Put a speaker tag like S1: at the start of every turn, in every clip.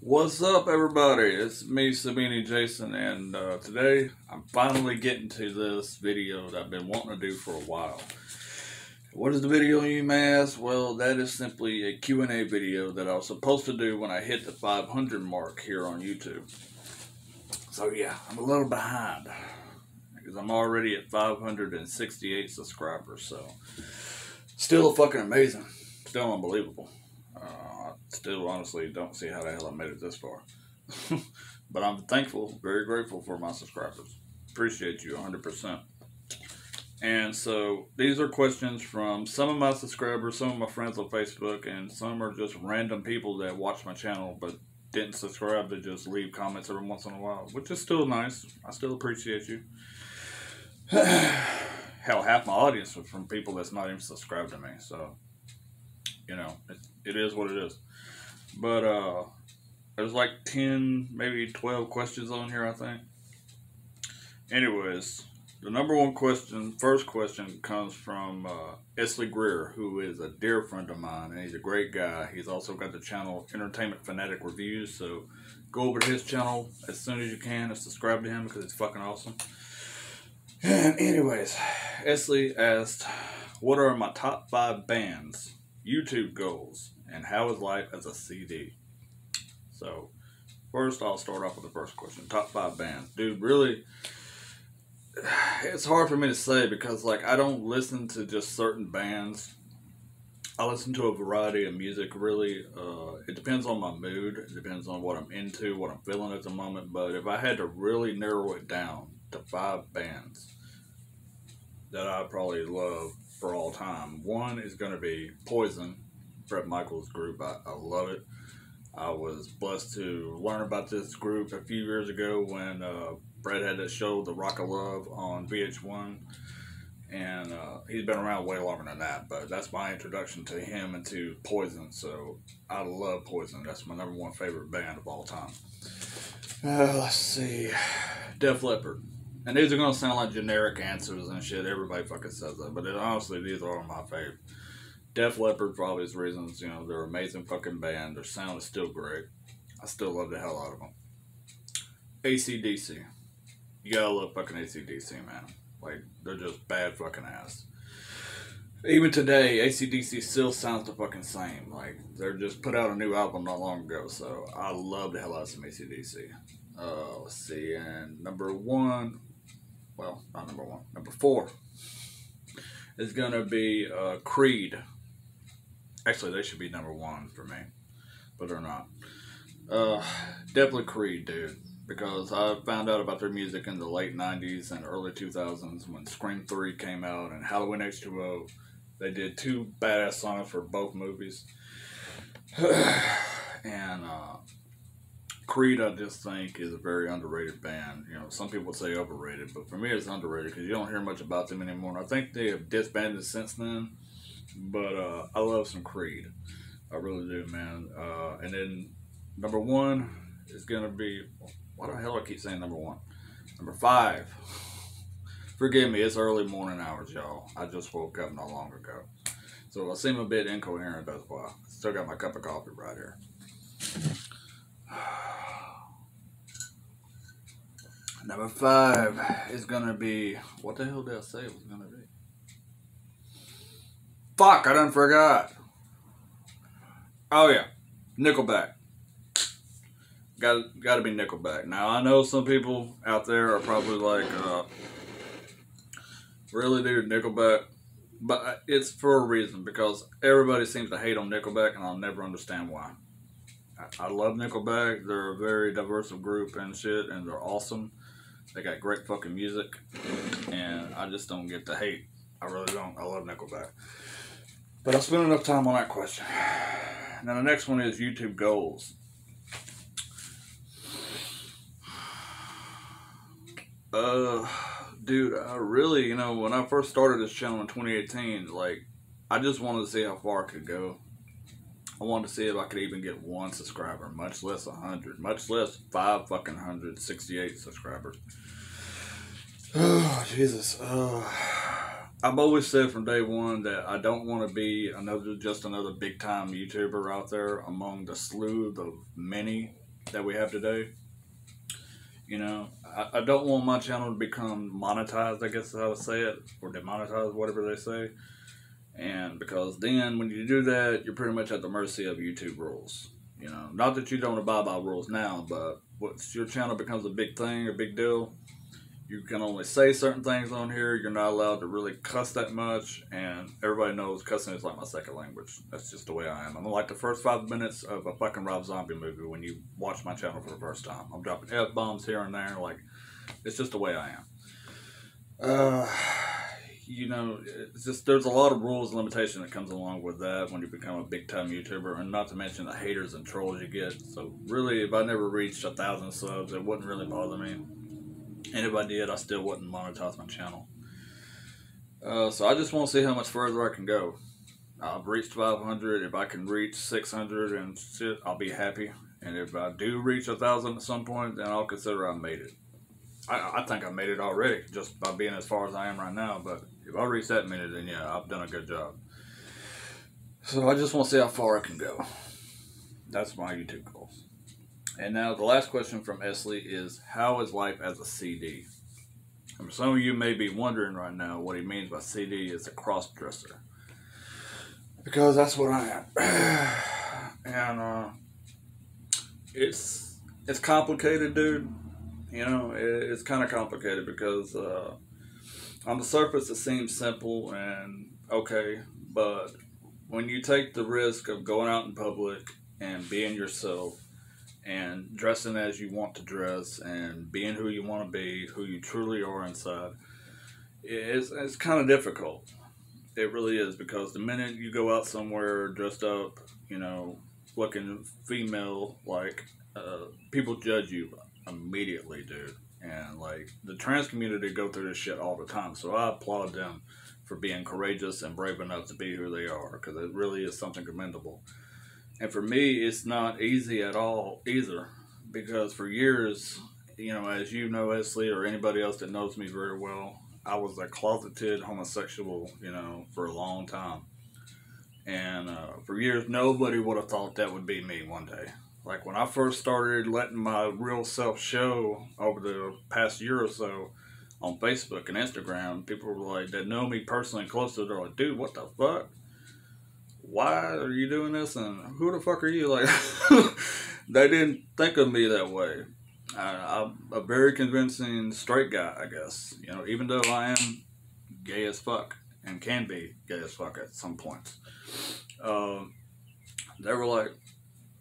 S1: What's up, everybody? It's me, Sabini Jason, and today I'm finally getting to this video that I've been wanting to do for a while. What is the video, you may ask? Well, that is simply a Q&A video that I was supposed to do when I hit the 500 mark here on YouTube. So yeah, I'm a little behind because I'm already at 568 subscribers, so still fucking amazing, still unbelievable. Still honestly don't see how the hell I made it this far. But I'm thankful, very grateful for my subscribers. Appreciate you 100%. And so these are questions from some of my subscribers, some of my friends on Facebook, and some are just random people that watch my channel but didn't subscribe to just leave comments every once in a while, which is still nice. I still appreciate you. Hell, half my audience was from people that's not even subscribed to me, so you know, it is what it is. But there's like 10, maybe 12 questions on here, I think. Anyways, the number one question, first question, comes from Esley Greer, who is a dear friend of mine, and he's a great guy. He's also got the channel Entertainment Fanatic Reviews, so go over to his channel as soon as you can and subscribe to him because it's fucking awesome. And anyways, Esley asked, what are my top 5 bands, YouTube goals, and how is life as a CD? So, first I'll start off with the first question. Top 5 bands. Dude, really, it's hard for me to say because, like, I don't listen to just certain bands. I listen to a variety of music, really. It depends on my mood. It depends on what I'm into, what I'm feeling at the moment. But if I had to really narrow it down to 5 bands that I probably love for all time, one is going to be Poison, Bret Michaels' group. I love it. I was blessed to learn about this group a few years ago when Bret had that show, The Rock of Love, on VH1. And he's been around way longer than that, but that's my introduction to him and to Poison. So I love Poison. That's my number 1 favorite band of all time. Let's see. Def Leppard. And these are going to sound like generic answers and shit. Everybody fucking says that. But honestly, these are my favorite. Def Leppard, for obvious reasons. You know, they're an amazing fucking band. Their sound is still great. I still love the hell out of them. AC/DC. You gotta love fucking AC/DC, man. Like, they're just bad fucking ass. Even today, AC/DC still sounds the fucking same. Like, they're just put out a new album not long ago. So, I love the hell out of some AC/DC. Let's see. And number 1... Well, not number 1. Number 4 is going to be Creed. Actually, they should be number 1 for me, but they're not. Definitely Creed, dude, because I found out about their music in the late 90s and early 2000s when Scream 3 came out and Halloween H2O. They did 2 badass songs for both movies. And Creed, I just think, is a very underrated band. You know, some people say overrated, but for me it's underrated because you don't hear much about them anymore. And I think they have disbanded since then, but I love some Creed. I really do, man. And then number 1 is going to be, why the hell do I keep saying number 1? Number 5. Forgive me, it's early morning hours, y'all. I just woke up not long ago. So I seem a bit incoherent, that's why. Still got my cup of coffee right here. Number 5 is gonna be, what the hell did I say it was gonna be? Fuck, I done forgot. Oh yeah, Nickelback. Gotta be Nickelback. Now I know some people out there are probably like, really, dude, Nickelback? But it's for a reason, because everybody seems to hate on Nickelback, and I'll never understand why. I love Nickelback. They're a very diverse group and shit, and they're awesome. They got great fucking music, and I just don't get the hate. I really don't. I love Nickelback. But I spent enough time on that question. Now the next one is YouTube goals. Dude, I really, you know, when I first started this channel in 2018, like, I just wanted to see how far I could go. I wanted to see if I could even get 1 subscriber, much less 100, much less 568 subscribers. Oh, Jesus. I've always said from day one that I don't want to be just another big time YouTuber out there among the slew of many that we have today. You know, I don't want my channel to become monetized, I guess is how I would say it, or demonetized, whatever they say. And because then when you do that, you're pretty much at the mercy of YouTube rules. You know, not that you don't abide by rules now, but once your channel becomes a big thing, a big deal, you can only say certain things on here. You're not allowed to really cuss that much, and everybody knows cussing is like my second language. That's just the way I am. I'm like the first 5 minutes of a fucking Rob Zombie movie when you watch my channel for the first time. I'm dropping F-bombs here and there. Like, it's just the way I am. You know, it's just, there's a lot of rules and limitation that comes along with that when you become a big time YouTuber, and not to mention the haters and trolls you get. So really, if I never reached 1,000 subs, it wouldn't really bother me. And if I did, I still wouldn't monetize my channel. So I just want to see how much further I can go. I've reached 500. If I can reach 600 and shit, I'll be happy. And if I do reach 1,000 at some point, then I'll consider I made it. I think I made it already, just by being as far as I am right now. But if I reach that many, then yeah, I've done a good job. So I just want to see how far I can go. That's my YouTube goals. And now the last question from Esley is, how is life as a CD? And some of you may be wondering right now what he means by CD is a cross-dresser. Because that's what I am. And it's complicated, dude. You know, it's kind of complicated because on the surface it seems simple and okay, but when you take the risk of going out in public and being yourself, and dressing as you want to dress, and being who you want to be, who you truly are inside, it's kind of difficult. It really is, because the minute you go out somewhere dressed up, you know, looking female, like, people judge you immediately, dude. And, like, the trans community go through this shit all the time, so I applaud them for being courageous and brave enough to be who they are, because it really is something commendable. And for me, it's not easy at all either, because for years, you know, as you know, Esley, or anybody else that knows me very well, I was a closeted homosexual, you know, for a long time. And for years, nobody would have thought that would be me one day. Like, when I first started letting my real self show over the past year or so on Facebook and Instagram, people were like, that know me personally and closely, they're like, dude, what the fuck? Why are you doing this, and who the fuck are you? Like, they didn't think of me that way. I'm a very convincing straight guy, I guess. You know, even though I am gay as fuck and can be gay as fuck at some points. They were like,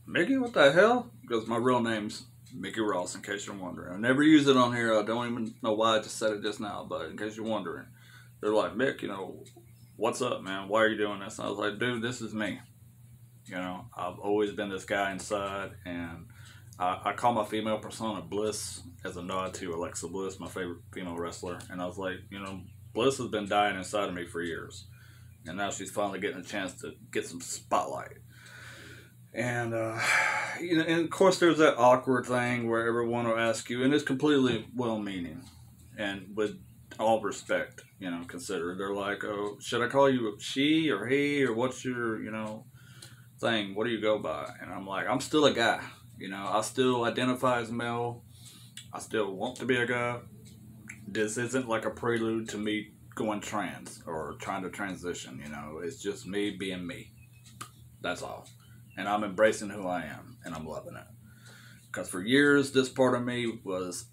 S1: Mickey, what the hell? Because my real name's Mickey Ross, in case you're wondering. I never use it on here. I don't even know why I just said it just now, but in case you're wondering, they're like, Mick, you know, what's up, man? Why are you doing this? And I was like, dude, this is me. You know, I've always been this guy inside, and I call my female persona Bliss as a nod to Alexa Bliss, my favorite female wrestler. And I was like, you know, Bliss has been dying inside of me for years, and now she's finally getting a chance to get some spotlight. And, you know, and of course there's that awkward thing where everyone will ask you, and it's completely well-meaning, and with all respect, you know, consider. They're like, oh, should I call you she or he, or what's your, you know, thing? What do you go by? And I'm like, I'm still a guy. You know, I still identify as male. I still want to be a guy. This isn't like a prelude to me going trans or trying to transition, you know. It's just me being me. That's all. And I'm embracing who I am, and I'm loving it. Because for years, this part of me was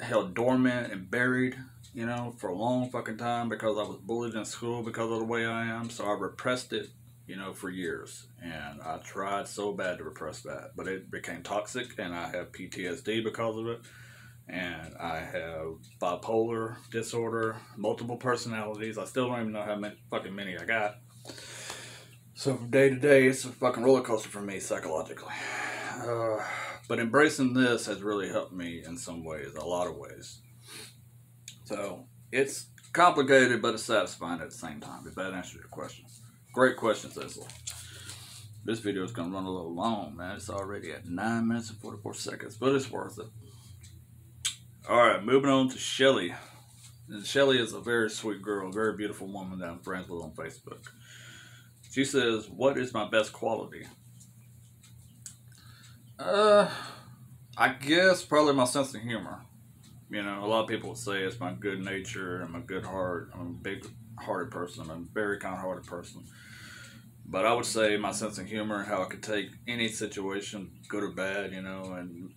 S1: held dormant and buried, you know, for a long fucking time, because I was bullied in school because of the way I am. So I repressed it, you know, for years. And I tried so bad to repress that, but it became toxic, and I have PTSD because of it. And I have bipolar disorder, multiple personalities. I still don't even know how many I got. So from day to day, it's a fucking roller coaster for me psychologically. But embracing this has really helped me in some ways, a lot of ways. So it's complicated, but it's satisfying at the same time, if that answers your question. Great question, Cecil. This video is going to run a little long, man. It's already at 9 minutes and 44 seconds, but it's worth it. Alright, moving on to Shelly. And Shelly is a very sweet girl, a very beautiful woman that I'm friends with on Facebook. She says, what is my best quality? I guess probably my sense of humor. You know, a lot of people would say it's my good nature and my good heart. I'm a big hearted person. I'm a very kind hearted person. But I would say my sense of humor and how I could take any situation, good or bad, you know, and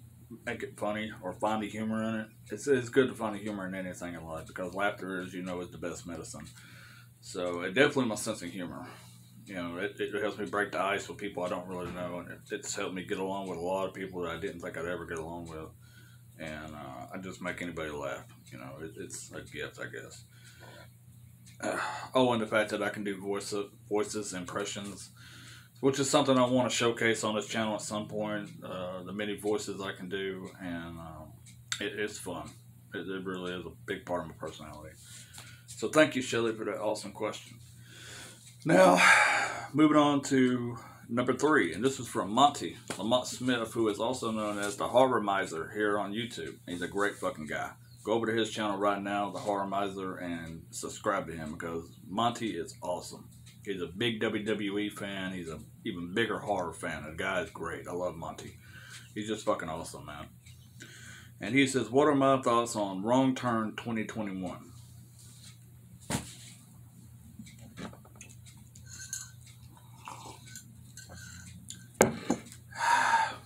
S1: make it funny or find the humor in it. It's good to find the humor in anything in life because laughter, as you know, is the best medicine. So it definitely my sense of humor. You know, it helps me break the ice with people I don't really know, and it's helped me get along with a lot of people that I didn't think I'd ever get along with. And I just make anybody laugh. You know, it's a gift, I guess. Oh, and the fact that I can do voices, impressions, which is something I want to showcase on this channel at some point. The many voices I can do, and it's fun. It really is a big part of my personality. So thank you, Shelly, for that awesome question. Now, moving on to number 3, and this is from Monty Lamont Smith, who is also known as the Horror Miser here on YouTube. He's a great fucking guy. Go over to his channel right now, the Horror Miser, and subscribe to him because Monty is awesome. He's a big WWE fan. He's an even bigger horror fan. The guy is great. I love Monty. He's just fucking awesome, man. And he says, what are my thoughts on Wrong Turn 2021?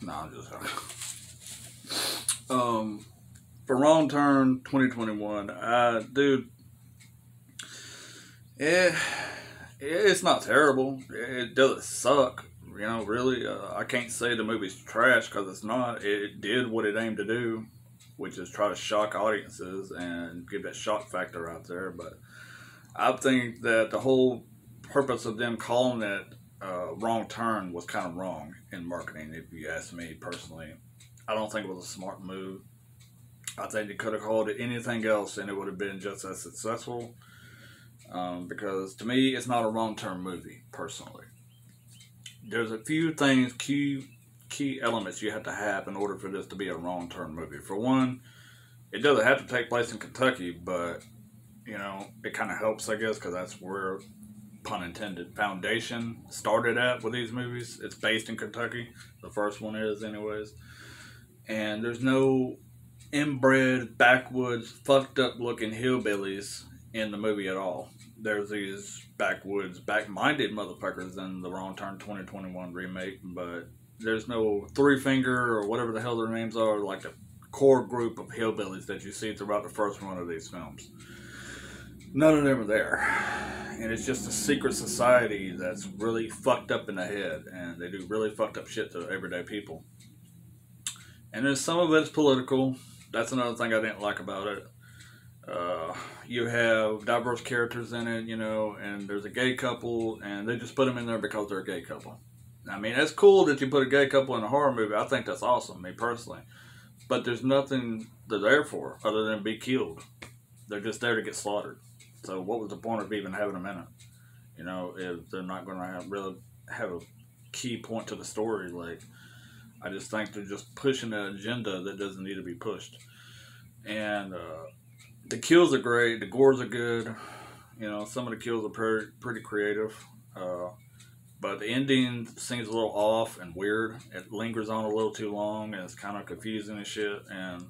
S1: No, I'm just for Wrong Turn 2021, dude, it's not terrible. It doesn't suck. You know, really, I can't say the movie's trash because it's not. It did what it aimed to do, which is try to shock audiences and give that shock factor out there. But I think that the whole purpose of them calling it Wrong Turn was kind of wrong in marketing, if you ask me personally. I don't think it was a smart move. I think they could have called it anything else and it would have been just as successful. Because to me, it's not a wrong turn movie, personally. There's a few things, key elements you have to have in order for this to be a wrong turn movie. For one, it doesn't have to take place in Kentucky, but, you know, it kind of helps, I guess, because that's where, pun intended, foundation started at with these movies. It's based in Kentucky. The first one is, anyways. And there's no inbred, backwoods, fucked up looking hillbillies in the movie at all. There's these backwoods, back-minded motherfuckers in the Wrong Turn 2021 remake, but there's no Three Finger or whatever the hell their names are, like the core group of hillbillies that you see throughout the first one of these films. None of them are there. And it's just a secret society that's really fucked up in the head, and they do really fucked up shit to everyday people. And then some of it's political. That's another thing I didn't like about it. You have diverse characters in it, you know, and there's a gay couple, and they just put them in there because they're a gay couple. I mean, it's cool that you put a gay couple in a horror movie. I think that's awesome, me personally. But there's nothing they're there for other than be killed. They're just there to get slaughtered. So what was the point of even having them in it? You know, if they're not going to really have a key point to the story, like, I just think they're just pushing an agenda that doesn't need to be pushed. And the kills are great. The gores are good. You know, some of the kills are pretty creative. But the ending seems a little off and weird. It lingers on a little too long, and it's kind of confusing and shit. And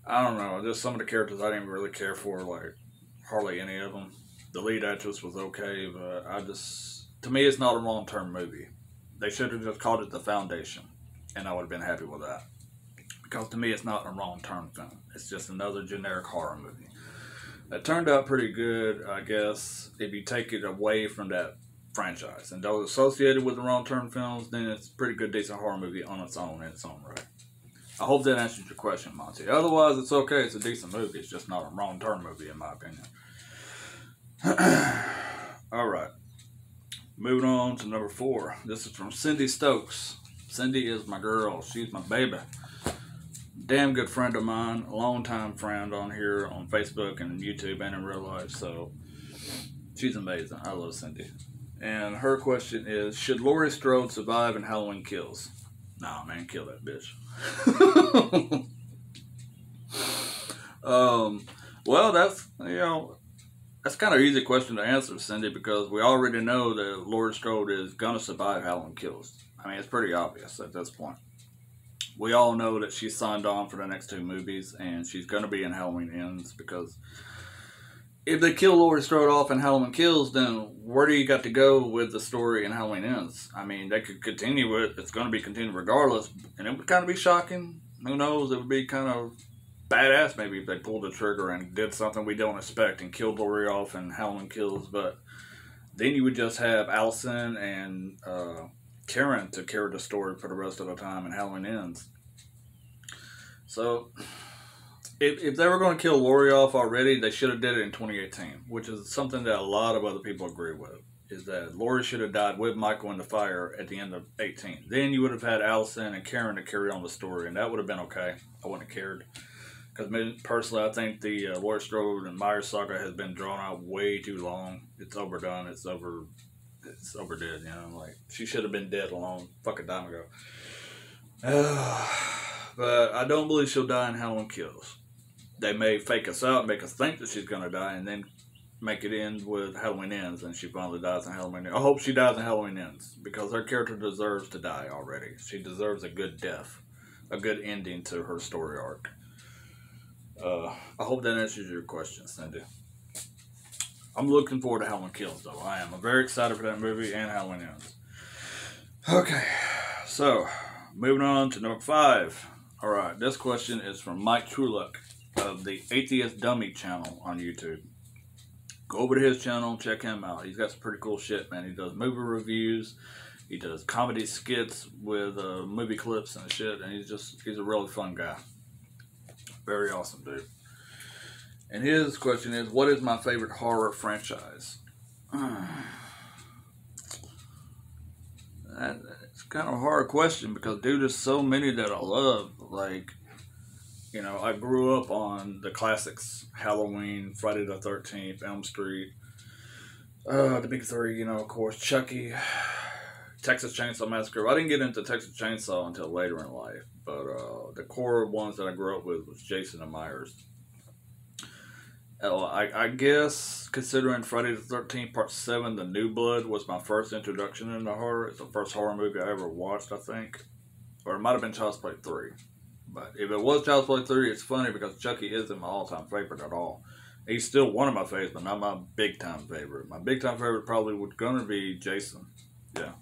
S1: I don't know. Just some of the characters I didn't really care for, like hardly any of them. The lead actress was okay, but to me, it's not a Wrong Turn movie. They should have just called it The Foundation, and I would have been happy with that. Because to me, it's not a Wrong Turn film. It's just another generic horror movie. It turned out pretty good, I guess, if you take it away from that franchise. And those associated with the Wrong Turn films, then it's a pretty good, decent horror movie on its own, in its own right. I hope that answers your question, Monty. Otherwise, it's okay. It's a decent movie. It's just not a Wrong Turn movie, in my opinion. Alright. Moving on to number 4. This is from Cindy Stokes. Cindy is my girl. She's my baby. Damn good friend of mine. A long-time friend on here on Facebook and YouTube and in real life. So, she's amazing. I love Cindy. And her question is, should Laurie Strode survive in Halloween Kills? Nah, man, kill that bitch. Well, that's, you know, that's kind of an easy question to answer, Cindy, because we already know that Laurie Strode is going to survive Halloween Kills. I mean, it's pretty obvious at this point. We all know that she's signed on for the next 2 movies, and she's going to be in Halloween Ends, because if they kill Laurie Strode off in Halloween Kills, then where do you got to go with the story in Halloween Ends? I mean, they could continue it. It's going to be continued regardless, and it would kind of be shocking. Who knows? It would be kind of badass maybe if they pulled the trigger and did something we don't expect and killed Laurie off in Halloween Kills. But then you would just have Allison and Karen to carry the story for the rest of the time in Halloween Ends. So if they were going to kill Laurie off already, they should have did it in 2018, which is something that a lot of other people agree with, is that Laurie should have died with Michael in the fire at the end of 18. Then you would have had Allison and Karen to carry on the story, and that would have been okay. I wouldn't have cared. Because personally, I think the Laurie Strode and Myers saga has been drawn out way too long. It's overdone. It's overdid. You know, like, she should have been dead a long fucking time ago. But I don't believe she'll die in Halloween Kills. They may fake us out and make us think that she's gonna die, and then make it end with Halloween Ends, and she finally dies in Halloween Ends. I hope she dies in Halloween Ends, because her character deserves to die already. She deserves a good death, a good ending to her story arc. I hope that answers your question, Cindy. I'm looking forward to Halloween Kills, though. I am. I'm very excited for that movie and Halloween Ends. Okay, so moving on to number 5. All right, this question is from Mike Trueluck of the Atheist Dummy channel on YouTube. Go over to his channel, check him out. He's got some pretty cool shit, man. He does movie reviews. He does comedy skits with movie clips and shit, and he's a really fun guy. Very awesome dude. And his question is, what is my favorite horror franchise? It's kind of a hard question, because dude, there's so many that I love. Like, you know, I grew up on the classics: Halloween, Friday the 13th, Elm Street, the big 3, you know, of course, Chucky, Texas Chainsaw Massacre. I didn't get into Texas Chainsaw until later in life, but the core ones that I grew up with was Jason and Myers. I guess, considering Friday the 13th Part 7, The New Blood was my first introduction into horror. It's the first horror movie I ever watched, I think. Or it might have been Child's Play 3. But if it was Child's Play 3, it's funny because Chucky isn't my all-time favorite at all. He's still one of my favorites, but not my big-time favorite. My big-time favorite probably would gonna be Jason. Yeah.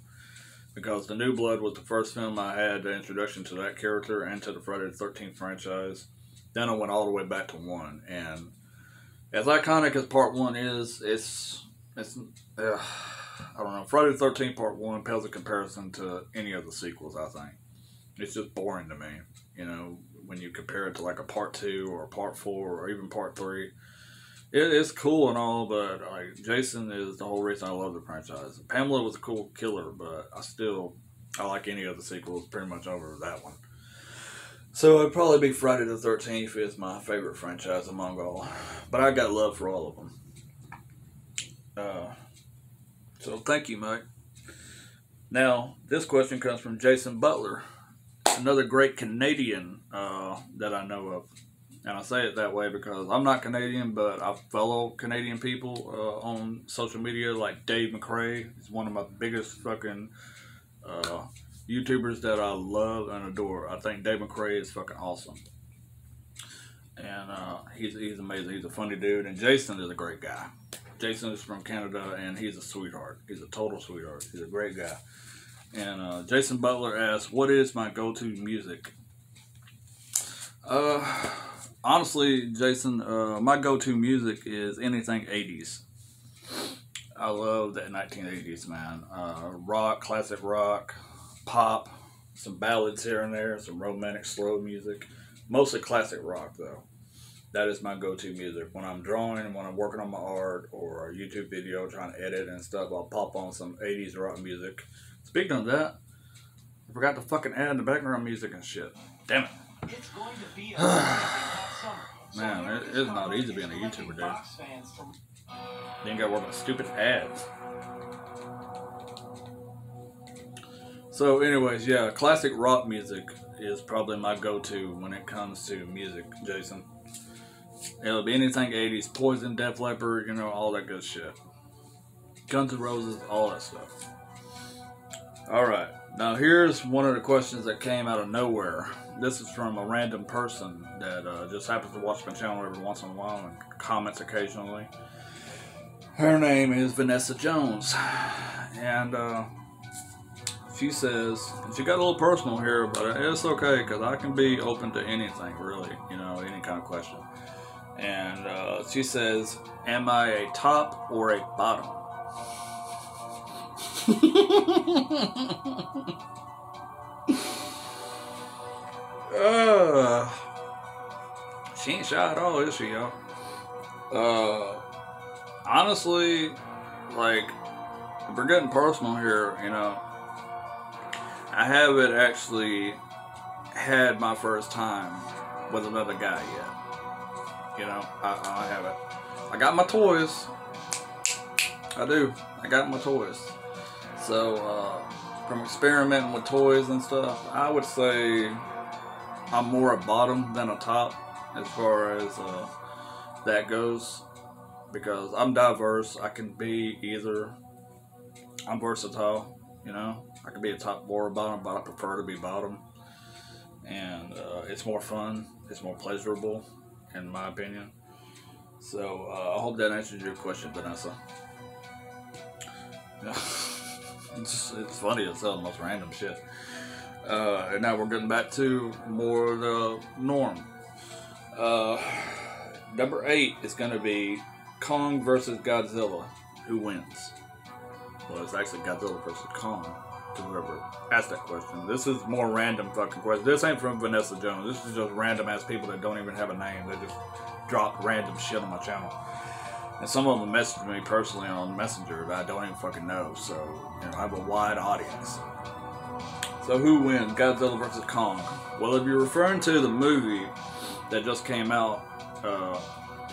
S1: Because The New Blood was the first film I had the introduction to that character and to the Friday the 13th franchise. Then I went all the way back to 1. And as iconic as Part 1 is, it's I don't know. Friday the 13th Part 1 pales in comparison to any of the sequels, I think. It's just boring to me. You know, when you compare it to like a Part 2 or Part 4 or even Part 3. It's cool and all, but like Jason is the whole reason I love the franchise. Pamela was a cool killer, but I like any of the sequels pretty much over that one. So it'd probably be Friday the 13th is my favorite franchise among all. But I got love for all of them. So thank you, Mike. Now, this question comes from Jason Butler, another great Canadian that I know of. And I say it that way because I'm not Canadian, but I follow Canadian people on social media, like Dave McRae. He's one of my biggest fucking YouTubers that I love and adore. I think Dave McRae is fucking awesome. And he's amazing. He's a funny dude. And Jason is a great guy. Jason is from Canada, and he's a sweetheart. He's a total sweetheart. He's a great guy. And Jason Butler asks, what is my go-to music? Honestly, Jason, my go-to music is anything 80s. I love that 1980s, man. Rock, classic rock, pop, some ballads here and there, some romantic slow music. Mostly classic rock, though. That is my go-to music. When I'm drawing, when I'm working on my art or a YouTube video, trying to edit and stuff, I'll pop on some 80s rock music. Speaking of that, I forgot to fucking add the background music and shit. Damn it. It's going to be man, it's not easy being a YouTuber, dude. You ain't gotta work on stupid ads. So anyways, yeah, classic rock music is probably my go-to when it comes to music, Jason. It'll be anything 80s, Poison, Def Leppard, you know, all that good shit. Guns N' Roses, all that stuff. Alright, Now here's one of the questions that came out of nowhere. This is from a random person that just happens to watch my channel every once in a while and comments occasionally. Her name is Vanessa Jones, and she says, and she got a little personal here, but it's okay because I can be open to anything, really, you know, any kind of question. And she says, am I a top or a bottom? She ain't shy at all, is she, y'all? Honestly, like, if we're getting personal here, you know, I haven't actually had my first time with another guy yet. You know, I haven't. I got my toys. I do. I got my toys. So, from experimenting with toys and stuff, I would say I'm more a bottom than a top as far as that goes, because I'm diverse. I can be either. I'm versatile, you know. I can be a top or a bottom, but I prefer to be bottom. And it's more fun. It's more pleasurable, in my opinion. So I hope that answers your question, Vanessa. It's funny as hell, the most random shit. And now we're getting back to more the norm. Number 8 is going to be Kong versus Godzilla. Who wins? Well, it's actually Godzilla versus Kong, to whoever asked that question. This is more random fucking question. This ain't from Vanessa Jones. This is just random ass people that don't even have a name. They just drop random shit on my channel. And some of them message me personally on Messenger that I don't even fucking know. So, you know, I have a wide audience. So who wins, Godzilla versus Kong? Well, if you're referring to the movie that just came out, the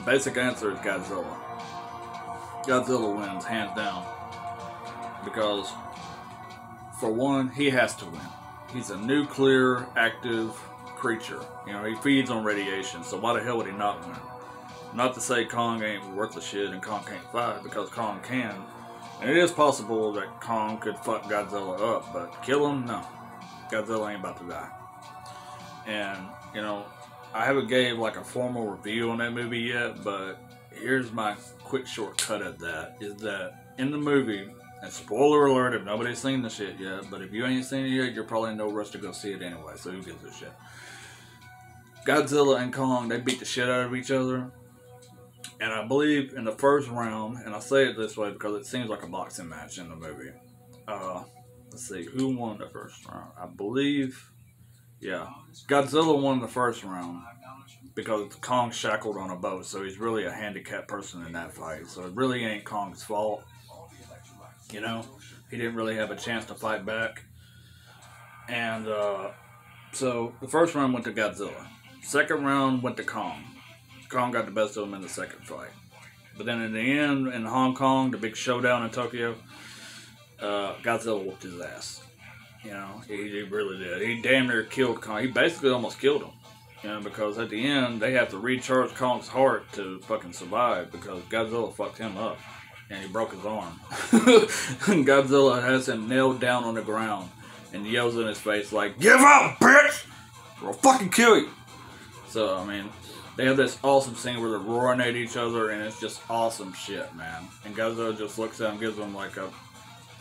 S1: basic answer is Godzilla. Godzilla wins, hands down. Because, for one, he has to win. He's a nuclear active creature. You know, he feeds on radiation, so why the hell would he not win? Not to say Kong ain't worth a shit and Kong can't fight, because Kong can. And it is possible that Kong could fuck Godzilla up, but kill him? No. Godzilla ain't about to die. And, you know, I haven't gave like a formal review on that movie yet, but here's my quick shortcut at that, is that in the movie, and spoiler alert if nobody's seen the shit yet, but if you ain't seen it yet, you're probably in no rush to go see it anyway, so who gives a shit. Godzilla and Kong, they beat the shit out of each other. And I believe in the first round, and I say it this way because it seems like a boxing match in the movie. Let's see, who won the first round? I believe, yeah, Godzilla won the first round because Kong's shackled on a boat, so he's really a handicapped person in that fight. So it really ain't Kong's fault. You know, he didn't really have a chance to fight back. And so the first round went to Godzilla. Second round went to Kong. Kong got the best of him in the second fight. But then in the end, in Hong Kong, the big showdown in Tokyo, Godzilla whooped his ass. You know, he really did. He damn near killed Kong. He basically almost killed him. You know, because at the end, they have to recharge Kong's heart to fucking survive because Godzilla fucked him up. And he broke his arm. And Godzilla has him nailed down on the ground and yells in his face like, "Give up, bitch! Or I'll fucking kill you!" So, I mean, they have this awesome scene where they're roaring at each other, and it's just awesome shit, man. And Godzilla just looks at him and gives him like a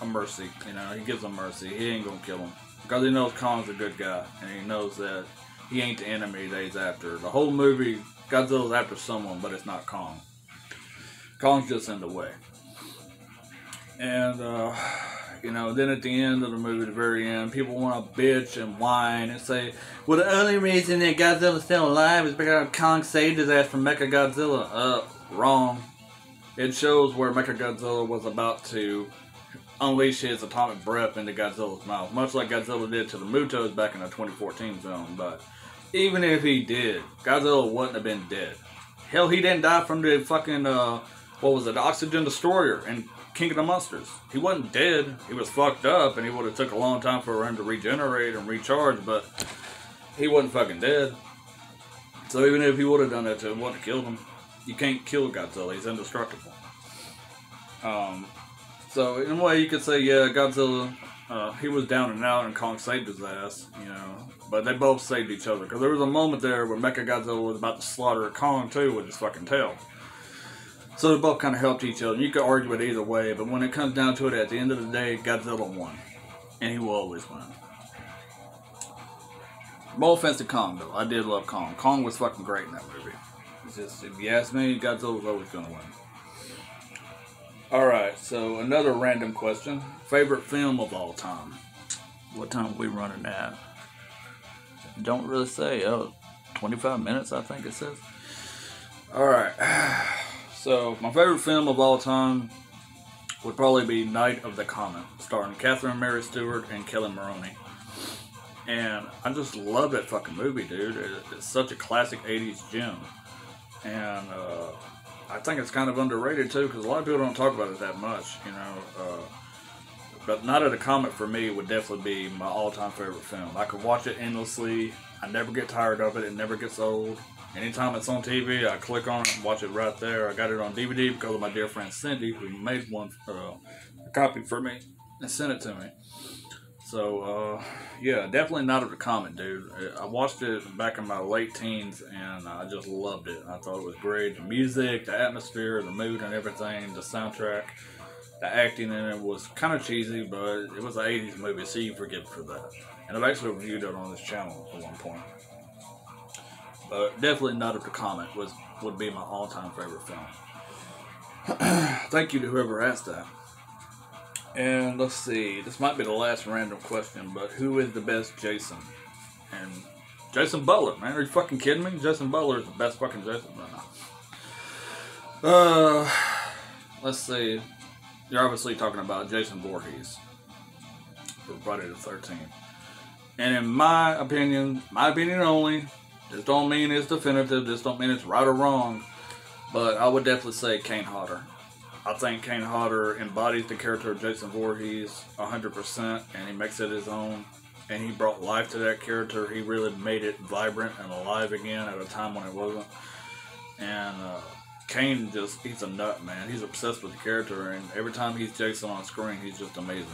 S1: mercy. You know, he gives him mercy. He ain't gonna kill him. Because he knows Kong's a good guy, and he knows that he ain't the enemy that he's after. The whole movie, Godzilla's after someone, but it's not Kong. Kong's just in the way. And, you know, then at the end of the movie, the very end, people want to bitch and whine and say, well, the only reason that Godzilla's still alive is because Kong saved his ass from Mechagodzilla. Wrong. It shows where Mechagodzilla was about to unleash his atomic breath into Godzilla's mouth, much like Godzilla did to the Mutos back in the 2014 film. But even if he did, Godzilla wouldn't have been dead. Hell, he didn't die from the fucking, what was it, the Oxygen Destroyer and King of the Monsters. He wasn't dead. He was fucked up, and he would have took a long time for him to regenerate and recharge, but he wasn't fucking dead. So even if he would have done that to him, it wouldn't have killed him. You can't kill Godzilla. He's indestructible. So in a way, you could say, yeah, Godzilla he was down and out, and Kong saved his ass, you know. But they both saved each other, because there was a moment there where Mechagodzilla was about to slaughter Kong too with his fucking tail. So they both kind of helped each other. You could argue it either way, but when it comes down to it, at the end of the day, Godzilla won, and he will always win. No offense to Kong, though. I did love Kong. Kong was fucking great in that movie. It's just, if you ask me, Godzilla was always going to win. Alright, so another random question. Favorite film of all time? What time are we running at? Don't really say. Oh, 25 minutes, I think it says. Alright. So, my favorite film of all time would probably be Night of the Comet, starring Catherine Mary Stewart and Kelly Maroney. And I just love that fucking movie, dude. It's such a classic 80s gem. And I think it's kind of underrated, too, because a lot of people don't talk about it that much, you know. But Night of the Comet, for me, would definitely be my all-time favorite film. I could watch it endlessly. I never get tired of it. It never gets old. Anytime it's on TV, I click on it and watch it right there. I got it on DVD because of my dear friend Cindy, who made one, a copy for me and sent it to me. So, yeah, definitely Night of the Comet, dude. I watched it back in my late teens, and I just loved it. I thought it was great. The music, the atmosphere, the mood and everything, the soundtrack, the acting in it was kind of cheesy, but it was an 80s movie, so you forgive for that. And I've actually reviewed it on this channel at one point. But definitely Night of the Comet would be my all-time favorite film. Thank you to whoever asked that. And let's see, this might be the last random question, but who is the best Jason? And Jason Butler, man, are you fucking kidding me? Jason Butler is the best fucking Jason right now. Let's see, you're obviously talking about Jason Voorhees for Friday the 13th. And in my opinion only, this don't mean it's definitive, this don't mean it's right or wrong, but I would definitely say Kane Hodder. I think Kane Hodder embodies the character of Jason Voorhees 100%, and he makes it his own, and he brought life to that character. He really made it vibrant and alive again at a time when it wasn't. And Kane he's a nut, man. He's obsessed with the character, and every time he's Jason on screen, he's just amazing.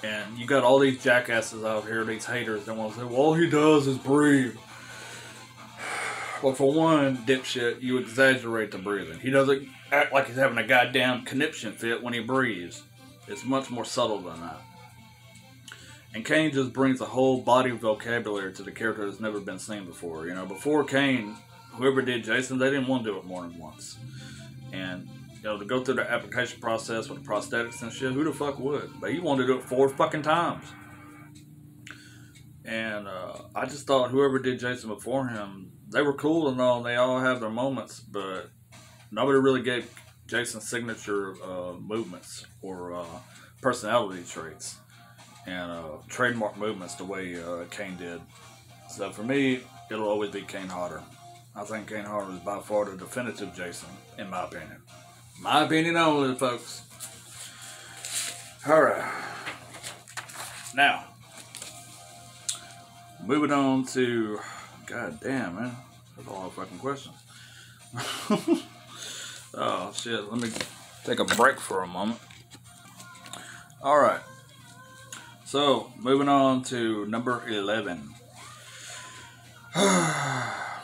S1: And you got all these jackasses out here, these haters that want to say, well, all he does is breathe. Well, for one, dipshit, you exaggerate the breathing. He doesn't act like he's having a goddamn conniption fit when he breathes. It's much more subtle than that. And Kane just brings a whole body of vocabulary to the character that's never been seen before. You know, before Kane, whoever did Jason, they didn't want to do it more than once. And, you know, to go through the application process with the prosthetics and shit, who the fuck would? But he wanted to do it 4 fucking times. And I just thought whoever did Jason before him, they were cool and all, and they all have their moments, but nobody really gave Jason signature movements or personality traits and trademark movements the way Kane did. So for me, it'll always be Kane Hodder. I think Kane Hodder is by far the definitive Jason, in my opinion. My opinion only, folks. Alright. Now, moving on to... God damn, man. That's a lot of fucking questions. Oh, shit. Let me take a break for a moment. Alright. So, moving on to number 11.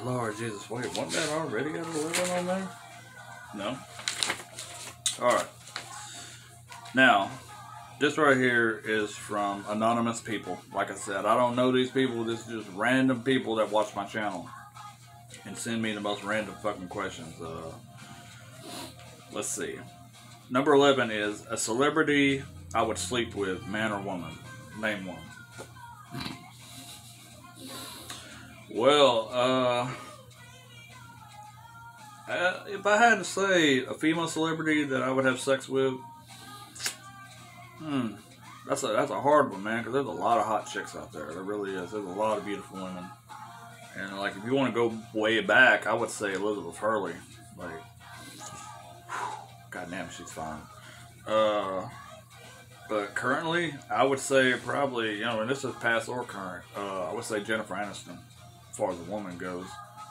S1: Lord Jesus. Wait, wasn't that already got 11 on there? No? Alright. Now, this right here is from anonymous people. Like I said, I don't know these people. This is just random people that watch my channel and send me the most random fucking questions. Let's see. Number 11 is a celebrity I would sleep with, man or woman. Name one. Well, if I had to say a female celebrity that I would have sex with, that's a hard one, man, because there's a lot of hot chicks out there. There really is. There's a lot of beautiful women. And, like, if you want to go way back, I would say Elizabeth Hurley. Like, goddamn, she's fine. But currently, I would say probably, you know, and this is past or current, I would say Jennifer Aniston, as far as a woman goes.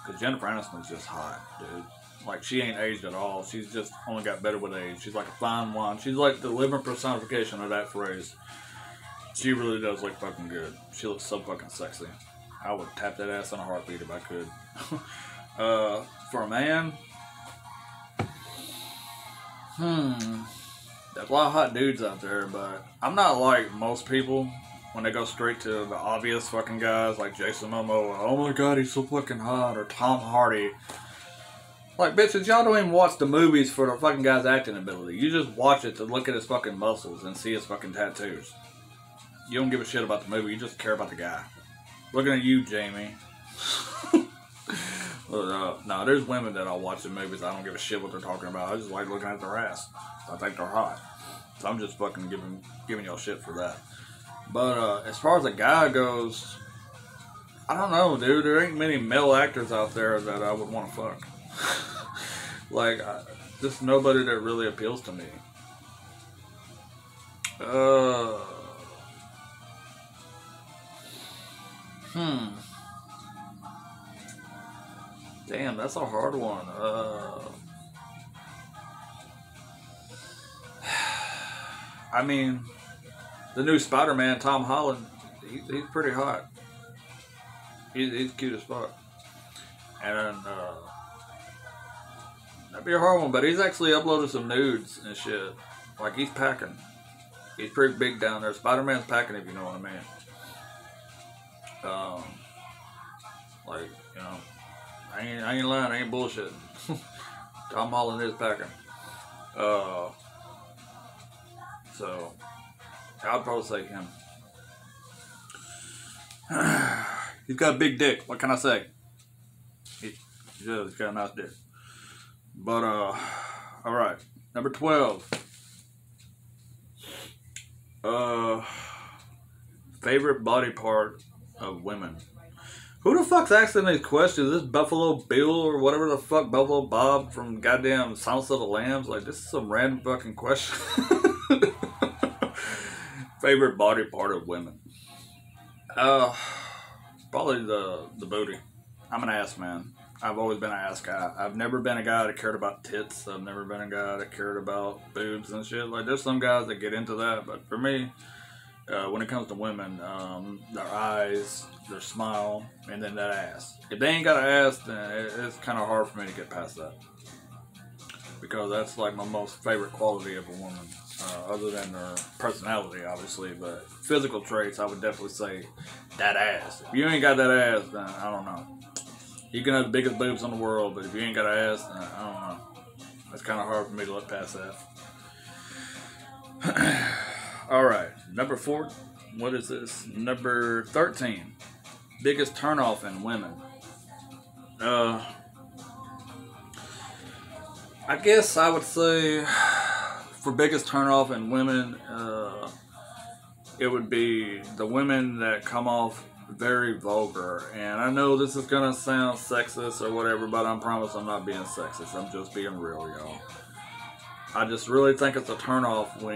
S1: Because Jennifer Aniston's just hot, dude. Like, she ain't aged at all. She's just only got better with age. She's like a fine wine. She's like the living personification of that phrase. She really does look fucking good. She looks so fucking sexy. I would tap that ass in a heartbeat if I could. For a man, there's a lot of hot dudes out there, but I'm not like most people when they go straight to the obvious fucking guys like Jason Momoa. Oh my god, he's so fucking hot. Or Tom Hardy. Like, bitches, y'all don't even watch the movies for the fucking guy's acting ability. You just watch it to look at his fucking muscles and see his fucking tattoos. You don't give a shit about the movie, you just care about the guy. Looking at you, Jamie. No, there's women that I'll watch in movies. I don't give a shit what they're talking about. I just like looking at their ass. I think they're hot. So I'm just fucking giving y'all shit for that. But as far as a guy goes, I don't know, dude. There ain't many male actors out there that I would want to fuck. Like, just nobody that really appeals to me. Damn, that's a hard one. I mean, the new Spider-Man, Tom Holland, he's pretty hot. He's cute as fuck. And, that'd be a hard one, but he's actually uploaded some nudes and shit. Like, he's packing. He's pretty big down there. Spider-Man's packing, if you know what I mean. Like, you know, I ain't lying, I ain't bullshitting. Tom Holland is packing. So, I'd probably say him. He's got a big dick, what can I say? He's got a nice dick. But, alright. Number 12. Favorite body part of women. Who the fuck's asking these questions? This Buffalo Bill or whatever the fuck, Buffalo Bob from goddamn Silence of the Lambs? Like, this is some random fucking question. Favorite body part of women. Probably the booty. I'm an ass man. I've always been an ass guy. I've never been a guy that cared about tits. I've never been a guy that cared about boobs and shit. Like, there's some guys that get into that, but for me, when it comes to women, their eyes, their smile, and then that ass. If they ain't got an ass, then it's kind of hard for me to get past that. Because that's like my most favorite quality of a woman. Other than their personality, obviously. But physical traits, I would definitely say that ass. If you ain't got that ass, then I don't know. You can have the biggest boobs in the world, but if you ain't got an ass, then I don't know. That's kind of hard for me to look past that. Alright, number 4. What is this? Number 13. Biggest turnoff in women. I guess I would say for biggest turnoff in women, it would be the women that come off very vulgar. And I know this is gonna sound sexist or whatever, but I promise I'm not being sexist. I'm just being real, y'all. I just really think it's a turnoff when